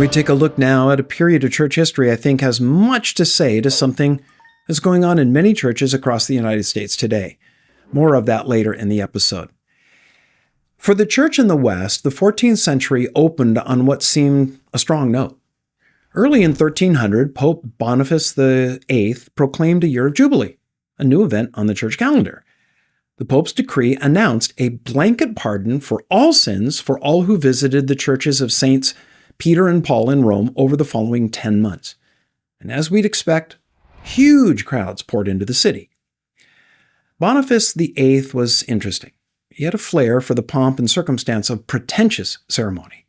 We take a look now at a period of church history I think has much to say to something that's going on in many churches across the United States today. More of that later in the episode. For the church in the West, the 14th century opened on what seemed a strong note. Early in 1300, Pope Boniface VIII proclaimed a year of Jubilee, a new event on the church calendar. The Pope's decree announced a blanket pardon for all sins for all who visited the churches of Saints Peter and Paul in Rome over the following 10 months. And as we'd expect, huge crowds poured into the city. Boniface VIII was interesting. He had a flair for the pomp and circumstance of pretentious ceremony.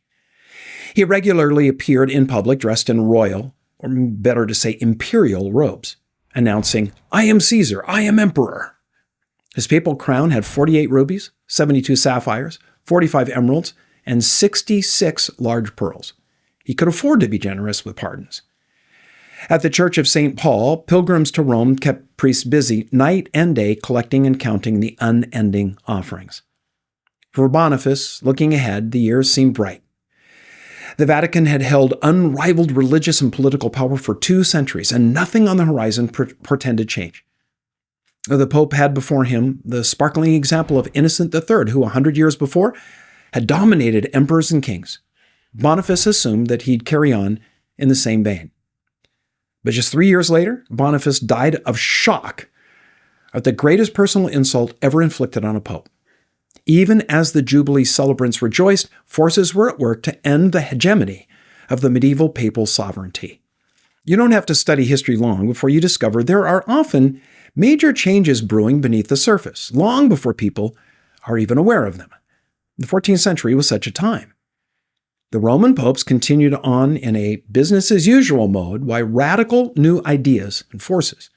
He regularly appeared in public dressed in royal, or better to say imperial robes, announcing, "I am Caesar, I am emperor." His papal crown had 48 rubies, 72 sapphires, 45 emeralds, and 66 large pearls. He could afford to be generous with pardons. At the Church of St. Paul, pilgrims to Rome kept priests busy night and day collecting and counting the unending offerings. For Boniface, looking ahead, the years seemed bright. The Vatican had held unrivaled religious and political power for 2 centuries, and nothing on the horizon portended change. The Pope had before him the sparkling example of Innocent III, who 100 years before had dominated emperors and kings. Boniface assumed that he'd carry on in the same vein. But just 3 years later, Boniface died of shock at the greatest personal insult ever inflicted on a pope. Even as the Jubilee celebrants rejoiced, forces were at work to end the hegemony of the medieval papal sovereignty. You don't have to study history long before you discover there are often major changes brewing beneath the surface, long before people are even aware of them. The 14th century was such a time. The Roman popes continued on in a business-as-usual mode while radical new ideas and forces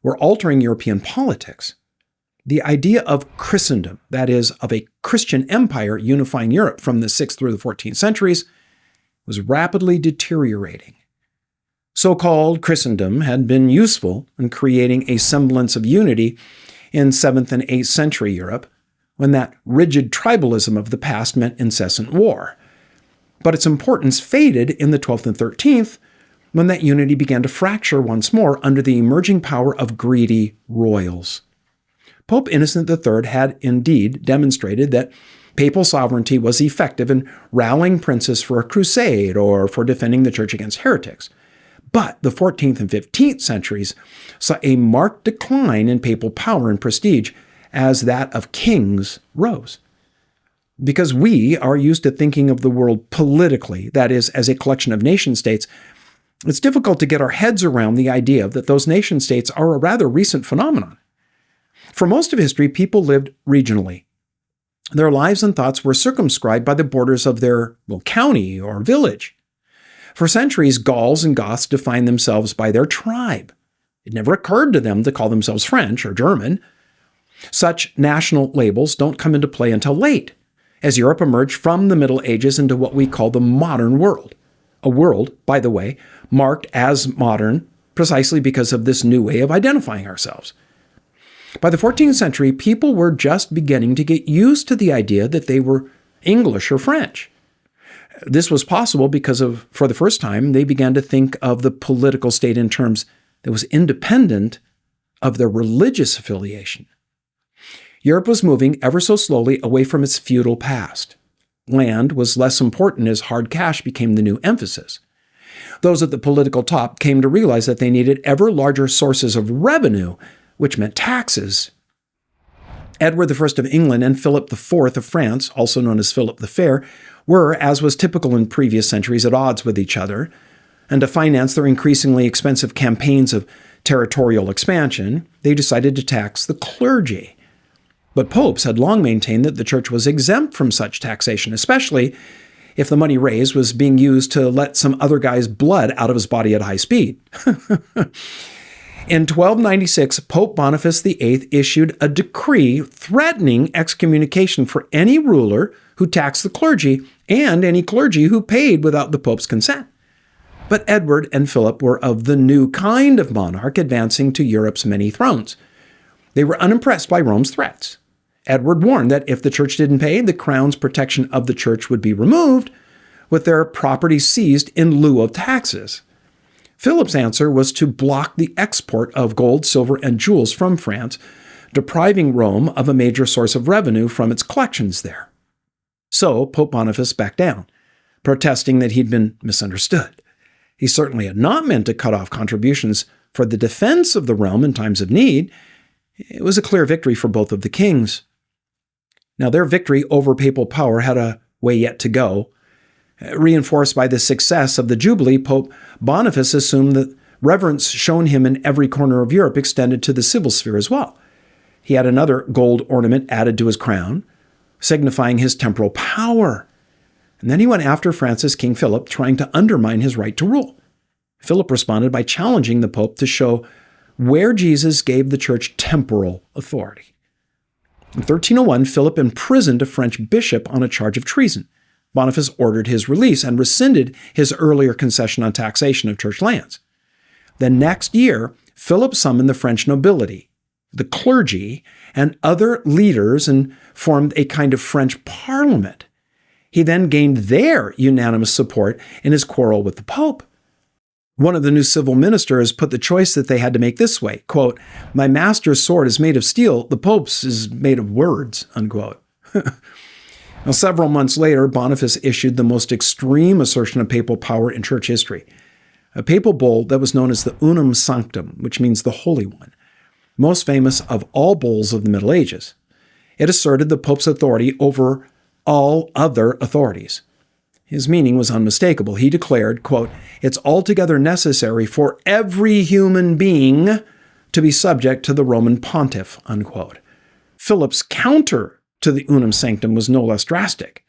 were altering European politics. The idea of Christendom, that is, of a Christian empire unifying Europe from the 6th through the 14th centuries, was rapidly deteriorating. So-called Christendom had been useful in creating a semblance of unity in 7th and 8th century Europe, when that rigid tribalism of the past meant incessant war. But its importance faded in the 12th and 13th, when that unity began to fracture once more under the emerging power of greedy royals. Pope Innocent III had indeed demonstrated that papal sovereignty was effective in rallying princes for a crusade or for defending the church against heretics. But the 14th and 15th centuries saw a marked decline in papal power and prestige as that of kings rose. Because we are used to thinking of the world politically, that is, as a collection of nation-states, it's difficult to get our heads around the idea that those nation-states are a rather recent phenomenon. For most of history, people lived regionally. Their lives and thoughts were circumscribed by the borders of their, county or village. For centuries, Gauls and Goths defined themselves by their tribe. It never occurred to them to call themselves French or German. Such national labels don't come into play until late, as Europe emerged from the Middle Ages into what we call the modern world. A world, by the way, marked as modern precisely because of this new way of identifying ourselves. By the 14th century, people were just beginning to get used to the idea that they were English or French. This was possible because for the first time, they began to think of the political state in terms that was independent of their religious affiliation. Europe was moving ever so slowly away from its feudal past. Land was less important as hard cash became the new emphasis. Those at the political top came to realize that they needed ever larger sources of revenue, which meant taxes. Edward I of England and Philip IV of France, also known as Philip the Fair, were, as was typical in previous centuries, at odds with each other, and to finance their increasingly expensive campaigns of territorial expansion, they decided to tax the clergy. But popes had long maintained that the church was exempt from such taxation, especially if the money raised was being used to let some other guy's blood out of his body at high speed. In 1296, Pope Boniface VIII issued a decree threatening excommunication for any ruler who taxed the clergy and any clergy who paid without the Pope's consent. But Edward and Philip were of the new kind of monarch advancing to Europe's many thrones. They were unimpressed by Rome's threats. Edward warned that if the church didn't pay, the crown's protection of the church would be removed, with their property seized in lieu of taxes. Philip's answer was to block the export of gold, silver, and jewels from France, depriving Rome of a major source of revenue from its collections there. So Pope Boniface backed down, protesting that he'd been misunderstood. He certainly had not meant to cut off contributions for the defense of the realm in times of need. It was a clear victory for both of the kings. Now, their victory over papal power had a way yet to go. Reinforced by the success of the Jubilee, Pope Boniface assumed that reverence shown him in every corner of Europe extended to the civil sphere as well. He had another gold ornament added to his crown, signifying his temporal power. And then he went after France's King Philip, trying to undermine his right to rule. Philip responded by challenging the Pope to show where Jesus gave the church temporal authority. In 1301, Philip imprisoned a French bishop on a charge of treason. Boniface ordered his release and rescinded his earlier concession on taxation of church lands. The next year, Philip summoned the French nobility, the clergy, and other leaders and formed a kind of French parliament. He then gained their unanimous support in his quarrel with the Pope. One of the new civil ministers put the choice that they had to make this way, quote, "My master's sword is made of steel, the Pope's is made of words," unquote. Now, several months later, Boniface issued the most extreme assertion of papal power in church history, a papal bull that was known as the Unum Sanctum, which means the Holy One, most famous of all bulls of the Middle Ages. It asserted the Pope's authority over all other authorities. His meaning was unmistakable. He declared, quote, "It's altogether necessary for every human being to be subject to the Roman pontiff," unquote. Philip's counter to the Unum Sanctum was no less drastic.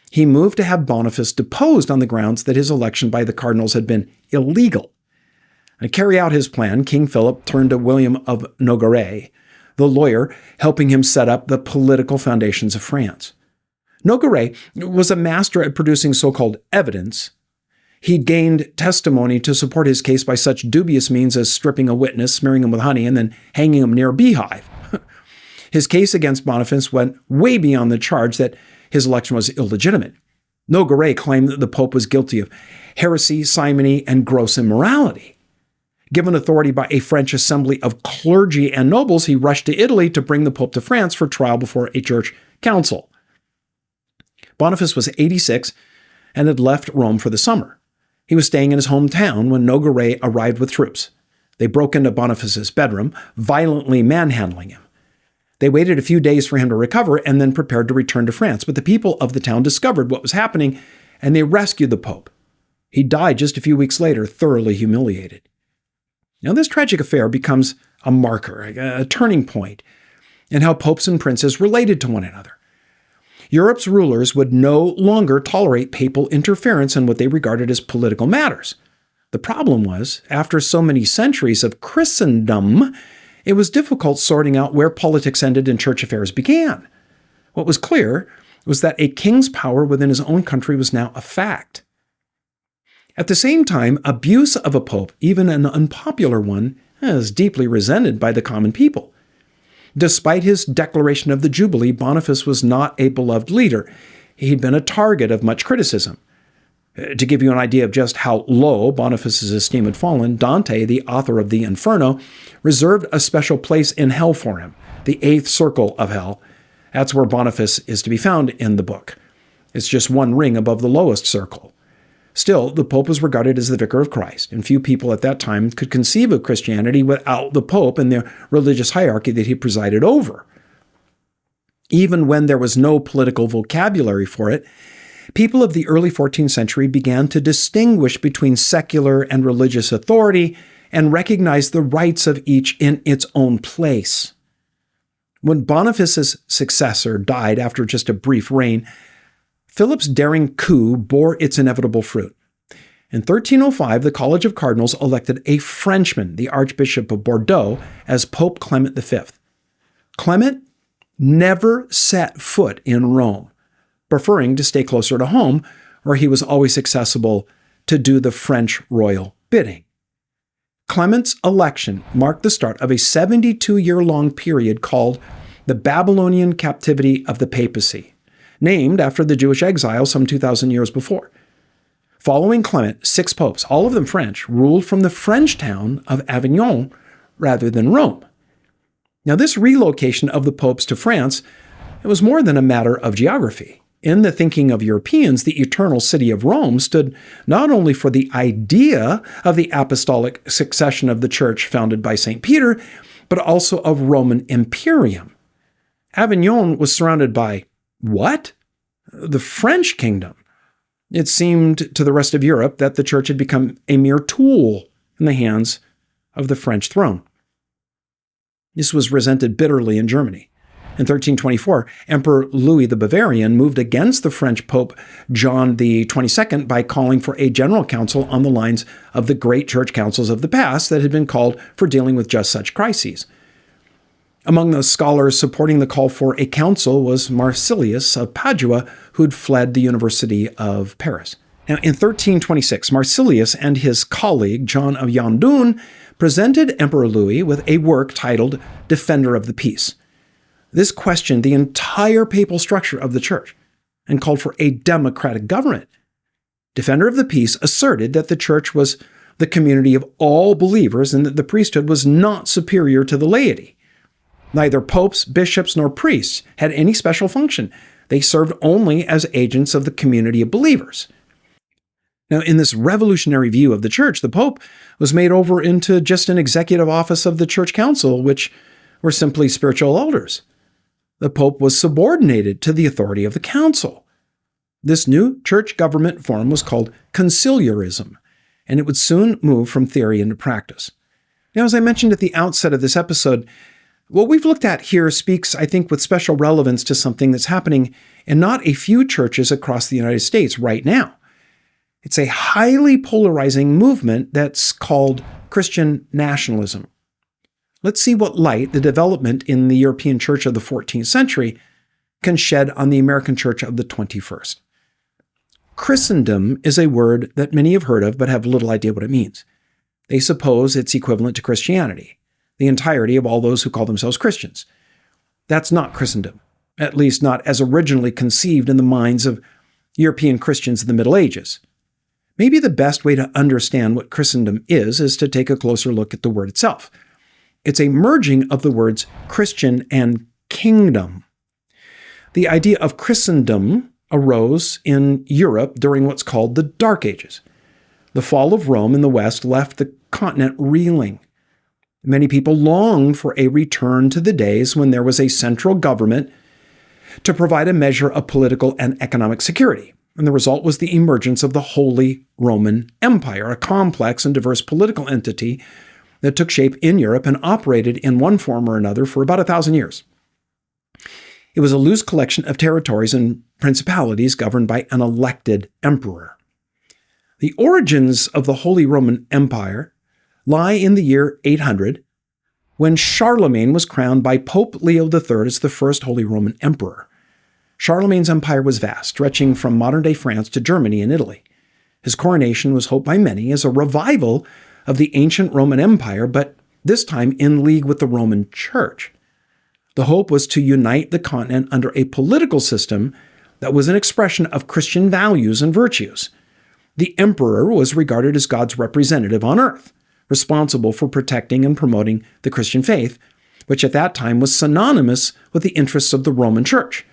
He moved to have Boniface deposed on the grounds that his election by the cardinals had been illegal. To carry out his plan, King Philip turned to William of Nogaret, the lawyer helping him set up the political foundations of France. Nogaret was a master at producing so-called evidence. He gained testimony to support his case by such dubious means as stripping a witness, smearing him with honey, and then hanging him near a beehive. His case against Boniface went way beyond the charge that his election was illegitimate. Nogaret claimed that the Pope was guilty of heresy, simony, and gross immorality. Given authority by a French assembly of clergy and nobles, he rushed to Italy to bring the Pope to France for trial before a church council. Boniface was 86 and had left Rome for the summer. He was staying in his hometown when Nogaret arrived with troops. They broke into Boniface's bedroom, violently manhandling him. They waited a few days for him to recover and then prepared to return to France. But the people of the town discovered what was happening, and they rescued the Pope. He died just a few weeks later, thoroughly humiliated. Now, this tragic affair becomes a marker, a turning point in how popes and princes related to one another. Europe's rulers would no longer tolerate papal interference in what they regarded as political matters. The problem was, after so many centuries of Christendom, it was difficult sorting out where politics ended and church affairs began. What was clear was that a king's power within his own country was now a fact. At the same time, abuse of a pope, even an unpopular one, is deeply resented by the common people. Despite his declaration of the Jubilee, Boniface was not a beloved leader. He'd been a target of much criticism. To give you an idea of just how low Boniface's esteem had fallen, Dante, the author of the Inferno, reserved a special place in hell for him, the 8th circle of hell. That's where Boniface is to be found in the book. It's just one ring above the lowest circle. Still, the Pope was regarded as the vicar of Christ, and few people at that time could conceive of Christianity without the Pope and the religious hierarchy that he presided over. Even when there was no political vocabulary for it, people of the early 14th century began to distinguish between secular and religious authority and recognize the rights of each in its own place. When Boniface's successor died after just a brief reign, Philip's daring coup bore its inevitable fruit. In 1305, the College of Cardinals elected a Frenchman, the Archbishop of Bordeaux, as Pope Clement V. Clement never set foot in Rome, preferring to stay closer to home, where he was always accessible to do the French royal bidding. Clement's election marked the start of a 72-year-long period called the Babylonian Captivity of the Papacy, named after the Jewish exile some 2,000 years before. Following Clement, 6 popes, all of them French, ruled from the French town of Avignon rather than Rome. Now, this relocation of the popes to France, it was more than a matter of geography. In the thinking of Europeans, the eternal city of Rome stood not only for the idea of the apostolic succession of the church founded by St. Peter, but also of Roman imperium. Avignon was surrounded by what? The French kingdom. It seemed to the rest of Europe that the church had become a mere tool in the hands of the French throne. This was resented bitterly in Germany. In 1324, Emperor Louis the Bavarian moved against the French Pope John XXII by calling for a general council on the lines of the great church councils of the past that had been called for dealing with just such crises. Among the scholars supporting the call for a council was Marsilius of Padua, who had fled the University of Paris. Now, in 1326, Marsilius and his colleague John of Yandun presented Emperor Louis with a work titled Defender of the Peace. This questioned the entire papal structure of the church and called for a democratic government. Defender of the Peace asserted that the church was the community of all believers and that the priesthood was not superior to the laity. Neither popes, bishops, nor priests had any special function. They served only as agents of the community of believers. Now, in this revolutionary view of the church, the pope was made over into just an executive office of the church council, which were simply spiritual elders. The pope was subordinated to the authority of the council. This new church government form was called conciliarism, and it would soon move from theory into practice. Now, as I mentioned at the outset of this episode, what we've looked at here speaks, I think, with special relevance to something that's happening in not a few churches across the United States right now. It's a highly polarizing movement that's called Christian nationalism. Let's see what light the development in the European church of the 14th century can shed on the American church of the 21st. Christendom is a word that many have heard of but have little idea what it means. They suppose it's equivalent to Christianity, the entirety of all those who call themselves Christians. That's not Christendom, at least not as originally conceived in the minds of European Christians in the Middle Ages. Maybe the best way to understand what Christendom is to take a closer look at the word itself. It's a merging of the words Christian and kingdom. The idea of Christendom arose in Europe during what's called the Dark Ages. The fall of Rome in the West left the continent reeling. Many people longed for a return to the days when there was a central government to provide a measure of political and economic security. And the result was the emergence of the Holy Roman Empire, a complex and diverse political entity that took shape in Europe and operated in one form or another for about 1,000 years. It was a loose collection of territories and principalities governed by an elected emperor. The origins of the Holy Roman Empire lie in the year 800, when Charlemagne was crowned by Pope Leo III as the first Holy Roman Emperor. Charlemagne's empire was vast, stretching from modern-day France to Germany and Italy. His coronation was hoped by many as a revival of the ancient Roman Empire, but this time in league with the Roman Church. The hope was to unite the continent under a political system that was an expression of Christian values and virtues. The emperor was regarded as God's representative on earth, responsible for protecting and promoting the Christian faith, which at that time was synonymous with the interests of the Roman Church.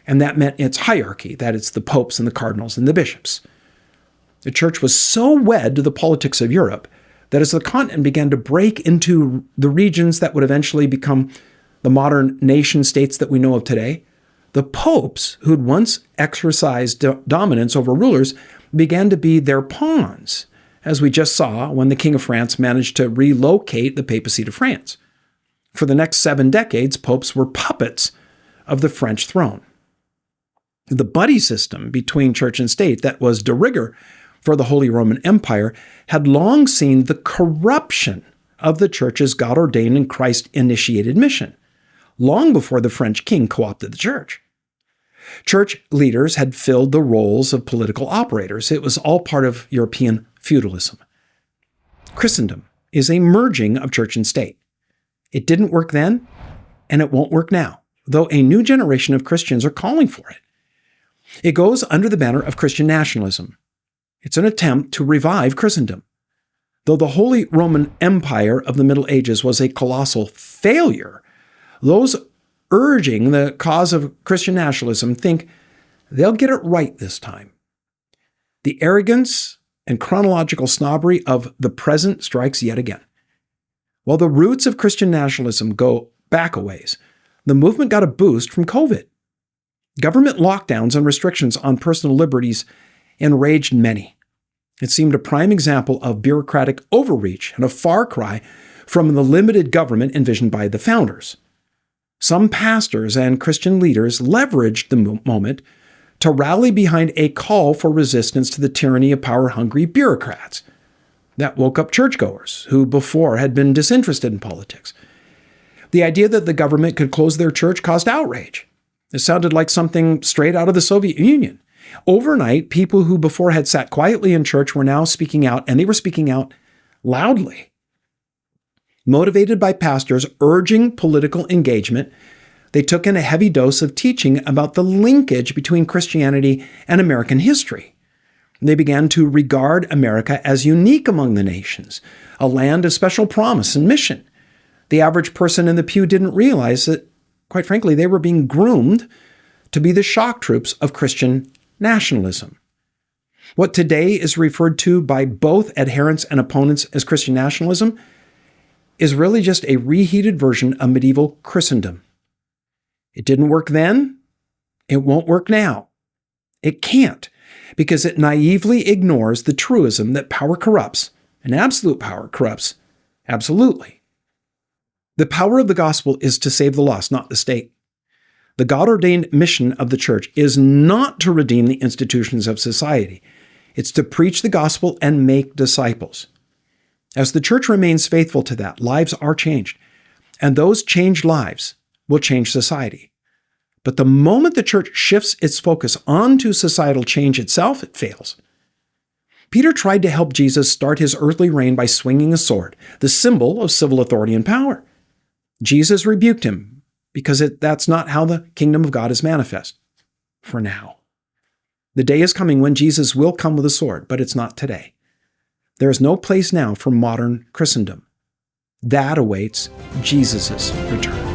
And that meant its hierarchy, that it's the popes and the cardinals and the bishops. The church was so wed to the politics of Europe that as the continent began to break into the regions that would eventually become the modern nation states that we know of today, the popes, who'd once exercised dominance over rulers, began to be their pawns, as we just saw when the King of France managed to relocate the papacy to France. For the next 7 decades, popes were puppets of the French throne. The buddy system between church and state that was de rigueur for the Holy Roman Empire had long seen the corruption of the church's God-ordained and Christ-initiated mission, long before the French king co-opted the church. Church leaders had filled the roles of political operators. It was all part of European feudalism. Christendom is a merging of church and state. It didn't work then, and it won't work now, though a new generation of Christians are calling for it. It goes under the banner of Christian nationalism. It's an attempt to revive Christendom. Though the Holy Roman Empire of the Middle Ages was a colossal failure, those urging the cause of Christian nationalism think they'll get it right this time. The arrogance and chronological snobbery of the present strikes yet again. While the roots of Christian nationalism go back a ways, the movement got a boost from COVID. Government lockdowns and restrictions on personal liberties enraged many. It seemed a prime example of bureaucratic overreach and a far cry from the limited government envisioned by the founders. Some pastors and Christian leaders leveraged the moment to rally behind a call for resistance to the tyranny of power-hungry bureaucrats. That woke up churchgoers who before had been disinterested in politics. The idea that the government could close their church caused outrage. It sounded like something straight out of the Soviet Union. Overnight, people who before had sat quietly in church were now speaking out, and they were speaking out loudly. Motivated by pastors urging political engagement, they took in a heavy dose of teaching about the linkage between Christianity and American history. They began to regard America as unique among the nations, a land of special promise and mission. The average person in the pew didn't realize that, quite frankly, they were being groomed to be the shock troops of Christian nationalism. What today is referred to by both adherents and opponents as Christian nationalism is really just a reheated version of medieval Christendom. It didn't work then. It won't work now. It can't, because it naively ignores the truism that power corrupts, and absolute power corrupts absolutely. The power of the gospel is to save the lost, not the state. The God-ordained mission of the church is not to redeem the institutions of society. It's to preach the gospel and make disciples. As the church remains faithful to that, lives are changed, and those changed lives will change society. But the moment the church shifts its focus onto societal change itself, it fails. Peter tried to help Jesus start his earthly reign by swinging a sword, the symbol of civil authority and power. Jesus rebuked him because that's not how the kingdom of God is manifest for now. The day is coming when Jesus will come with a sword, but it's not today. There is no place now for modern Christendom. That awaits Jesus' return.